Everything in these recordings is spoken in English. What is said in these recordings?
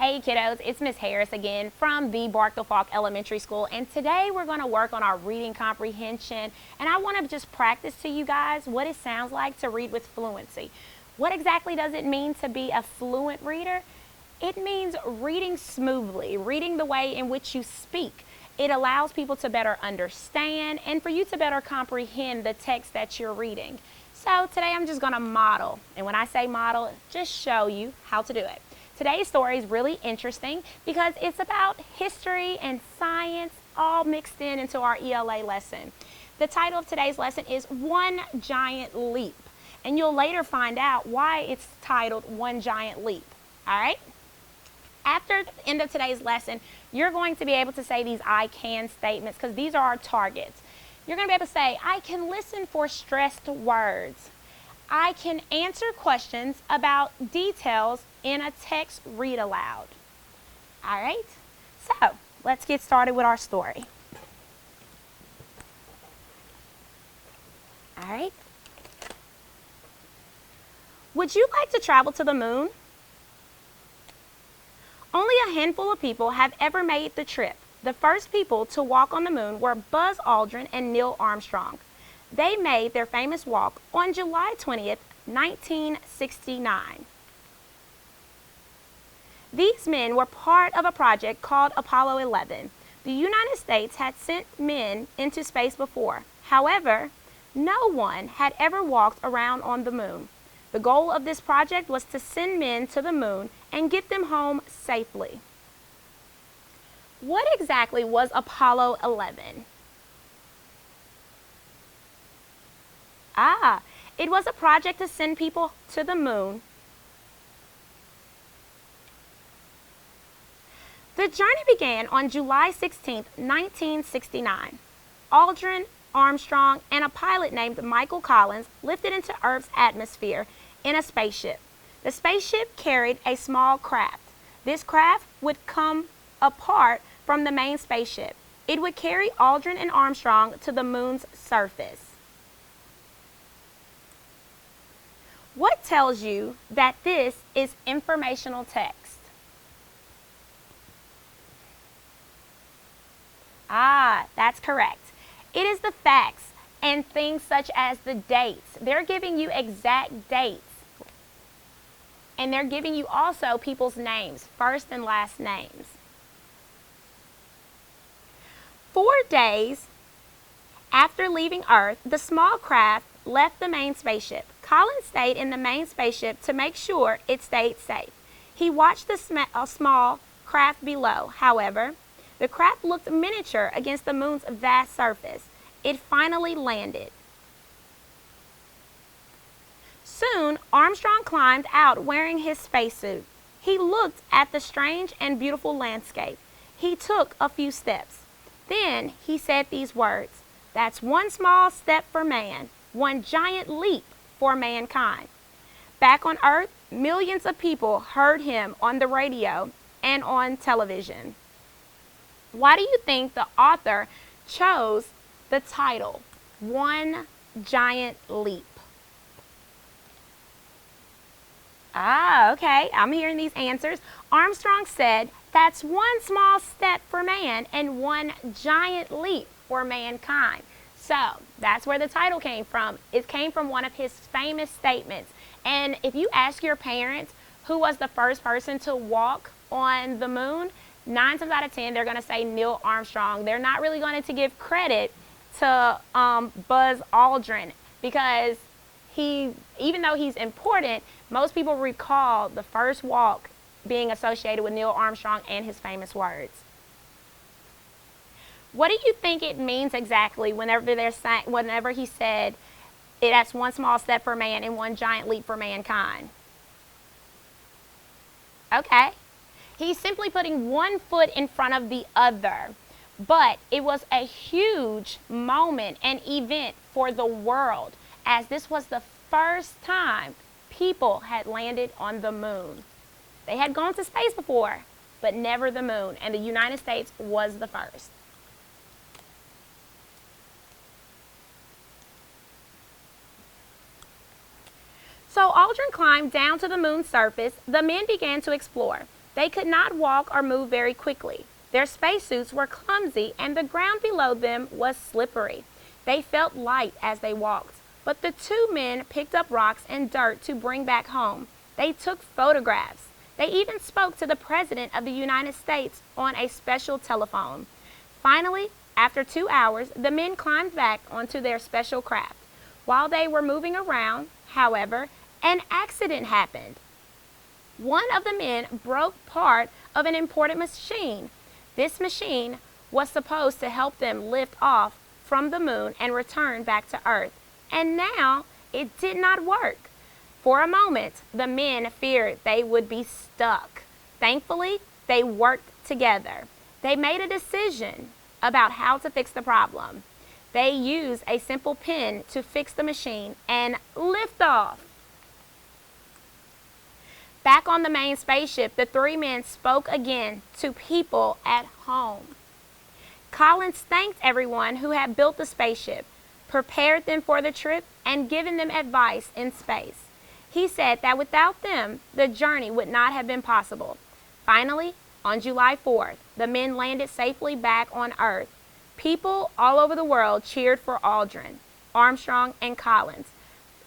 Hey kiddos, it's Miss Harris again from the Barkdale Falk Elementary School, and today we're going to work on our reading comprehension, and I want to just practice to you guys what it sounds like to read with fluency. What exactly does it mean to be a fluent reader? It means reading smoothly, reading the way in which you speak. It allows people to better understand and for you to better comprehend the text that you're reading. So today I'm just going to model, and when I say model, just show you how to do it. Today's story is really interesting because it's about history and science all mixed into our ELA lesson. The title of today's lesson is One Giant Leap, and you'll later find out why it's titled One Giant Leap. All right? After the end of today's lesson, you're going to be able to say these I can statements because these are our targets. You're going to be able to say, I can listen for stressed words. I can answer questions about details in a text read aloud. All right, so let's get started with our story. All right. Would you like to travel to the moon? Only a handful of people have ever made the trip. The first people to walk on the moon were Buzz Aldrin and Neil Armstrong. They made their famous walk on July 20th, 1969. These men were part of a project called Apollo 11. The United States had sent men into space before. However, no one had ever walked around on the moon. The goal of this project was to send men to the moon and get them home safely. What exactly was Apollo 11? It was a project to send people to the moon. The journey began on July 16, 1969. Aldrin, Armstrong, and a pilot named Michael Collins lifted into Earth's atmosphere in a spaceship. The spaceship carried a small craft. This craft would come apart from the main spaceship. It would carry Aldrin and Armstrong to the moon's surface. What tells you that this is informational text? That's correct. It is the facts and things such as the dates. They're giving you exact dates. And they're giving you also people's names, first and last names. 4 days after leaving Earth, the small craft left the main spaceship. Collins stayed in the main spaceship to make sure it stayed safe. He watched the small craft below. However, the craft looked miniature against the moon's vast surface. It finally landed. Soon, Armstrong climbed out wearing his spacesuit. He looked at the strange and beautiful landscape. He took a few steps. Then he said these words, "That's one small step for man, one giant leap for mankind." Back on Earth, millions of people heard him on the radio and on television. Why do you think the author chose the title, One Giant Leap? Okay, I'm hearing these answers. Armstrong said, that's one small step for man and one giant leap for mankind. So that's where the title came from. It came from one of his famous statements. And if you ask your parents who was the first person to walk on the moon, 9 times out of 10, they're going to say Neil Armstrong. They're not really going to give credit to Buzz Aldrin because even though he's important, most people recall the first walk being associated with Neil Armstrong and his famous words. What do you think it means exactly whenever he said, that's one small step for man and one giant leap for mankind? Okay. He's simply putting one foot in front of the other. But it was a huge moment and event for the world, as this was the first time people had landed on the moon. They had gone to space before, but never the moon, and the United States was the first. So Aldrin climbed down to the moon's surface. The men began to explore. They could not walk or move very quickly. Their spacesuits were clumsy and the ground below them was slippery. They felt light as they walked. But the two men picked up rocks and dirt to bring back home. They took photographs. They even spoke to the President of the United States on a special telephone. Finally, after 2 hours, the men climbed back onto their special craft. While they were moving around, however, an accident happened. One of the men broke part of an important machine. This machine was supposed to help them lift off from the moon and return back to Earth. And now it did not work. For a moment, the men feared they would be stuck. Thankfully, they worked together. They made a decision about how to fix the problem. They used a simple pin to fix the machine and lift off. Back on the main spaceship, the three men spoke again to people at home. Collins thanked everyone who had built the spaceship, prepared them for the trip, and given them advice in space. He said that without them, the journey would not have been possible. Finally, on July 4th, the men landed safely back on Earth. People all over the world cheered for Aldrin, Armstrong, and Collins,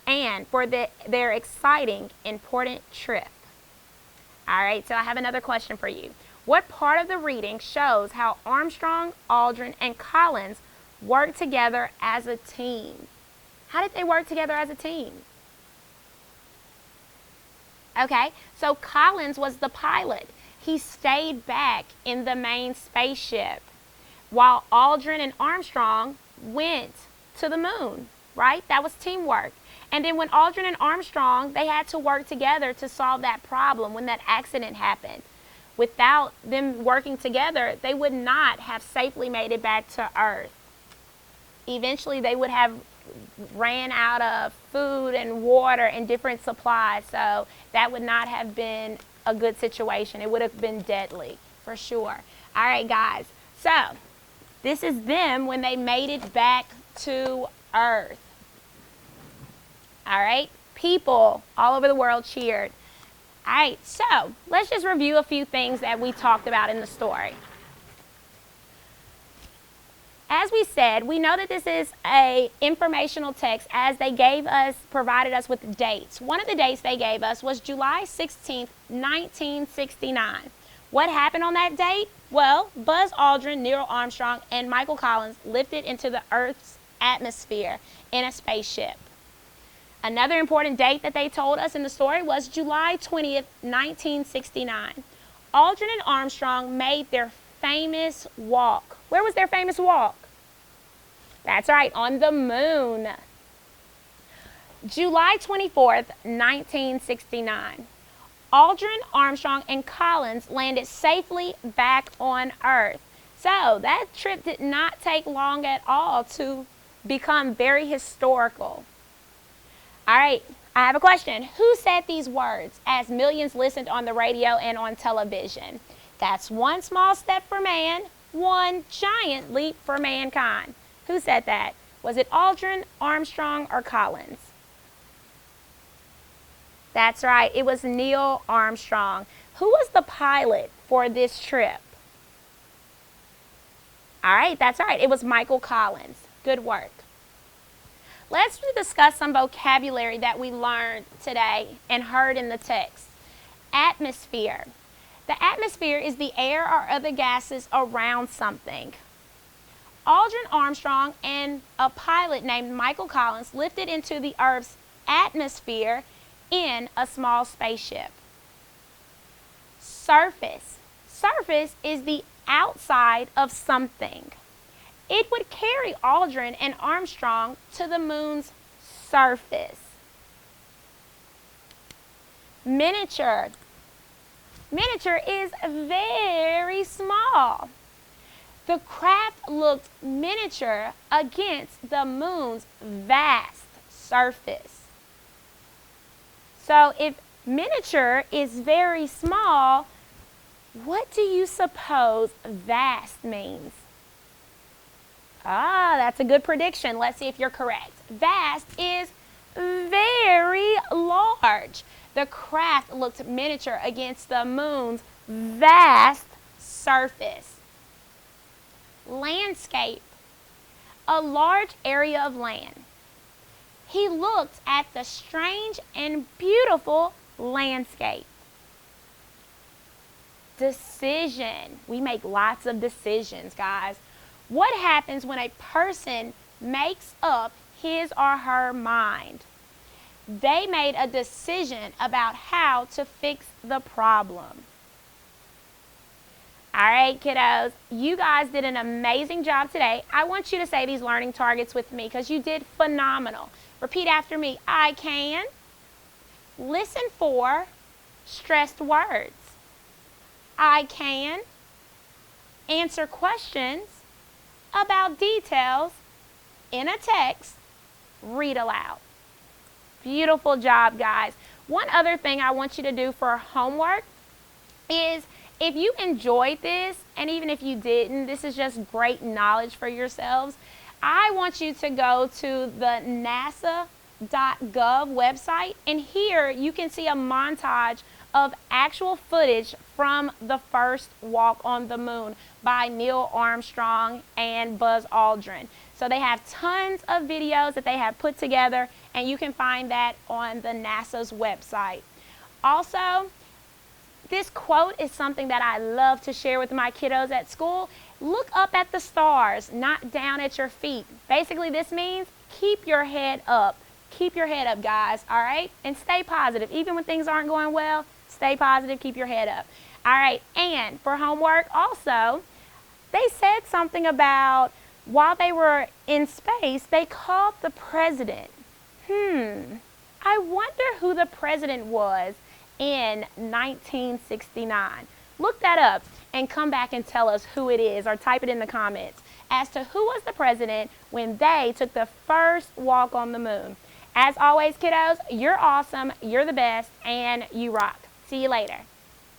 and for their exciting, important trip. All right, so I have another question for you. What part of the reading shows how Armstrong, Aldrin, and Collins worked together as a team? How did they work together as a team? Okay, so Collins was the pilot. He stayed back in the main spaceship while Aldrin and Armstrong went to the moon, right? That was teamwork. And then when Aldrin and Armstrong, they had to work together to solve that problem when that accident happened. Without them working together, they would not have safely made it back to Earth. Eventually, they would have ran out of food and water and different supplies, so that would not have been a good situation. It would have been deadly, for sure. All right, guys, so this is them when they made it back to Earth. All right, people all over the world cheered. All right, so let's just review a few things that we talked about in the story. As we said, we know that this is a informational text as they provided us with dates. One of the dates they gave us was July 16th, 1969. What happened on that date? Well, Buzz Aldrin, Neil Armstrong, and Michael Collins lifted into the Earth's atmosphere in a spaceship. Another important date that they told us in the story was July 20th, 1969. Aldrin and Armstrong made their famous walk. Where was their famous walk? That's right, on the moon. July 24th, 1969. Aldrin, Armstrong, and Collins landed safely back on Earth. So that trip did not take long at all to become very historical. All right, I have a question. Who said these words as millions listened on the radio and on television? That's one small step for man, one giant leap for mankind. Who said that? Was it Aldrin, Armstrong, or Collins? That's right, it was Neil Armstrong. Who was the pilot for this trip? All right, that's right, it was Michael Collins. Good work. Let's discuss some vocabulary that we learned today and heard in the text. Atmosphere. The atmosphere is the air or other gases around something. Aldrin Armstrong and a pilot named Michael Collins lifted into the Earth's atmosphere in a small spaceship. Surface. Surface is the outside of something. It would carry Aldrin and Armstrong to the moon's surface. Miniature. Miniature is very small. The craft looked miniature against the moon's vast surface. So if miniature is very small, what do you suppose vast means? That's a good prediction. Let's see if you're correct. Vast is very large. The craft looked miniature against the moon's vast surface. Landscape, a large area of land. He looked at the strange and beautiful landscape. Decision. We make lots of decisions, guys. What happens when a person makes up his or her mind? They made a decision about how to fix the problem. All right, kiddos, you guys did an amazing job today. I want you to say these learning targets with me because you did phenomenal. Repeat after me. I can. Listen for stressed words. I can. Answer questions about details in a text. Read aloud. Beautiful job, guys. One other thing I want you to do for homework is, if you enjoyed this, and even if you didn't, this is just great knowledge for yourselves. I want you to go to the NASA.gov website, and here you can see a montage of actual footage from the first walk on the moon by Neil Armstrong and Buzz Aldrin. So they have tons of videos that they have put together, and you can find that on the NASA's website. Also, this quote is something that I love to share with my kiddos at school. Look up at the stars, not down at your feet. Basically, this means keep your head up. Keep your head up, guys, all right? And stay positive. Even when things aren't going well, stay positive, keep your head up. All right, and for homework also, they said something about while they were in space, they called the president. I wonder who the president was in 1969. Look that up and come back and tell us who it is, or type it in the comments as to who was the president when they took the first walk on the moon. As always, kiddos, you're awesome, you're the best, and you rock. See you later.